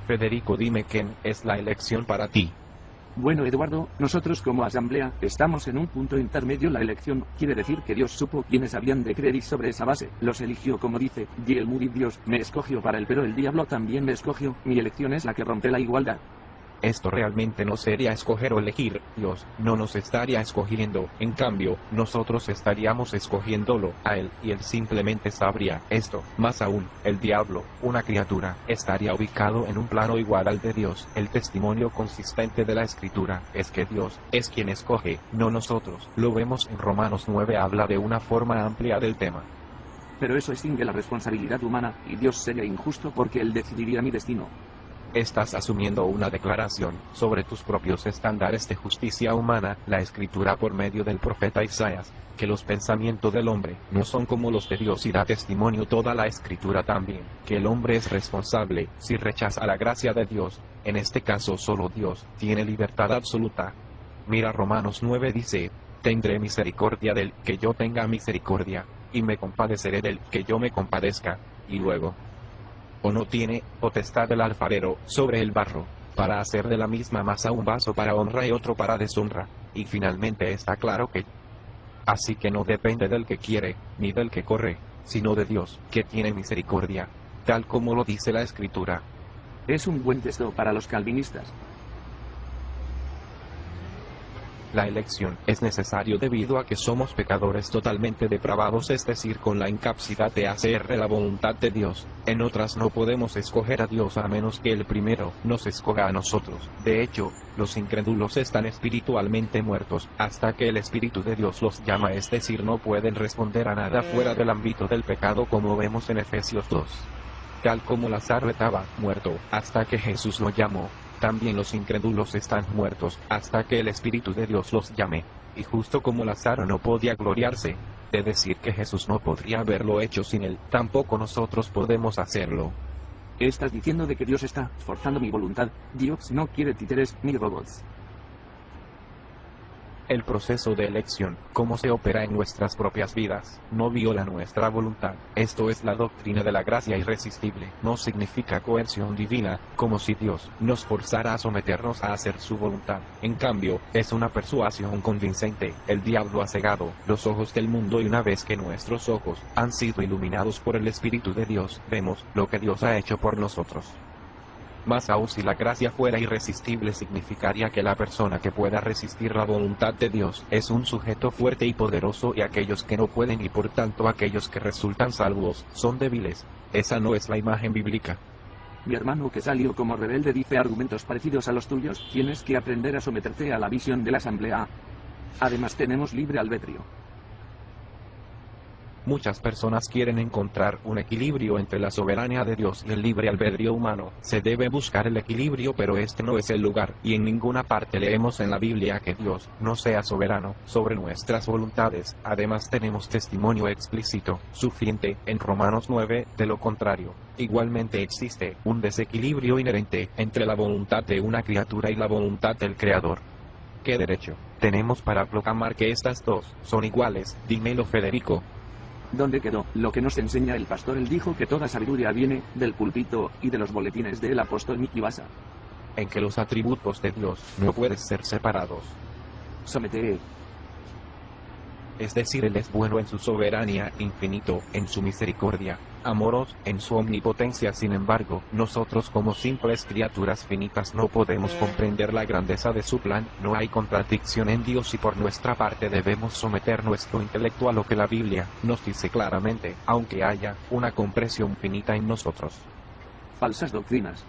Federico, dime quién es la elección para ti. Bueno, Eduardo, nosotros como asamblea, estamos en un punto intermedio. La elección quiere decir que Dios supo quiénes habían de creer y sobre esa base, los eligió, como dice D.L. Moody. Dios me escogió para él, pero el diablo también me escogió. Mi elección es la que rompe la igualdad. Esto realmente no sería escoger o elegir, Dios no nos estaría escogiendo, en cambio, nosotros estaríamos escogiéndolo a Él, y Él simplemente sabría esto. Más aún, el diablo, una criatura, estaría ubicado en un plano igual al de Dios. El testimonio consistente de la Escritura es que Dios es quien escoge, no nosotros. Lo vemos en Romanos 9, habla de una forma amplia del tema. Pero eso extingue la responsabilidad humana, y Dios sería injusto porque Él decidiría mi destino. Estás asumiendo una declaración sobre tus propios estándares de justicia humana. La Escritura por medio del profeta Isaías, que los pensamientos del hombre no son como los de Dios, y da testimonio toda la Escritura también, que el hombre es responsable si rechaza la gracia de Dios. En este caso solo Dios tiene libertad absoluta. Mira, Romanos 9 dice: tendré misericordia del que yo tenga misericordia, y me compadeceré del que yo me compadezca. Y luego, ¿o no tiene potestad el alfarero sobre el barro, para hacer de la misma masa un vaso para honra y otro para deshonra? Y finalmente está claro que así que no depende del que quiere, ni del que corre, sino de Dios, que tiene misericordia, tal como lo dice la Escritura. Es un buen texto para los calvinistas. La elección es necesario debido a que somos pecadores totalmente depravados, es decir, con la incapacidad de hacer la voluntad de Dios. En otras no podemos escoger a Dios a menos que el primero nos escoja a nosotros. De hecho, los incrédulos están espiritualmente muertos hasta que el Espíritu de Dios los llama, es decir, no pueden responder a nada fuera del ámbito del pecado, como vemos en Efesios 2. Tal como Lázaro estaba muerto hasta que Jesús lo llamó, también los incrédulos están muertos hasta que el Espíritu de Dios los llame. Y justo como Lázaro no podía gloriarse de decir que Jesús no podría haberlo hecho sin él, tampoco nosotros podemos hacerlo. Estás diciendo de que Dios está forzando mi voluntad. Dios no quiere títeres ni robots. El proceso de elección, cómo se opera en nuestras propias vidas, no viola nuestra voluntad. Esto es la doctrina de la gracia irresistible. No significa coerción divina, como si Dios nos forzara a someternos a hacer su voluntad. En cambio, es una persuasión convincente. El diablo ha cegado los ojos del mundo, y una vez que nuestros ojos han sido iluminados por el Espíritu de Dios, vemos lo que Dios ha hecho por nosotros. Más aún, si la gracia fuera irresistible, significaría que la persona que pueda resistir la voluntad de Dios es un sujeto fuerte y poderoso, y aquellos que no pueden, y por tanto aquellos que resultan salvos, son débiles. Esa no es la imagen bíblica. Mi hermano que salió como rebelde dice argumentos parecidos a los tuyos. Tienes que aprender a someterte a la visión de la asamblea. Además tenemos libre albedrío. Muchas personas quieren encontrar un equilibrio entre la soberanía de Dios y el libre albedrío humano. Se debe buscar el equilibrio, pero este no es el lugar, y en ninguna parte leemos en la Biblia que Dios no sea soberano sobre nuestras voluntades. Además tenemos testimonio explícito suficiente en Romanos 9 de lo contrario. Igualmente existe un desequilibrio inherente entre la voluntad de una criatura y la voluntad del Creador. ¿Qué derecho tenemos para proclamar que estas dos son iguales? Dímelo, Federico. ¿Dónde quedó lo que nos enseña el pastor? Él dijo que toda sabiduría viene del púlpito y de los boletines del apóstol Mickey Basa. En que los atributos de Dios no pueden ser separados. Somete. Es decir, Él es bueno en su soberanía, infinito en su misericordia, amoroso en su omnipotencia. Sin embargo, nosotros como simples criaturas finitas no podemos comprender la grandeza de su plan. No hay contradicción en Dios, y por nuestra parte debemos someter nuestro intelecto a lo que la Biblia nos dice claramente, aunque haya una comprensión finita en nosotros. Falsas doctrinas.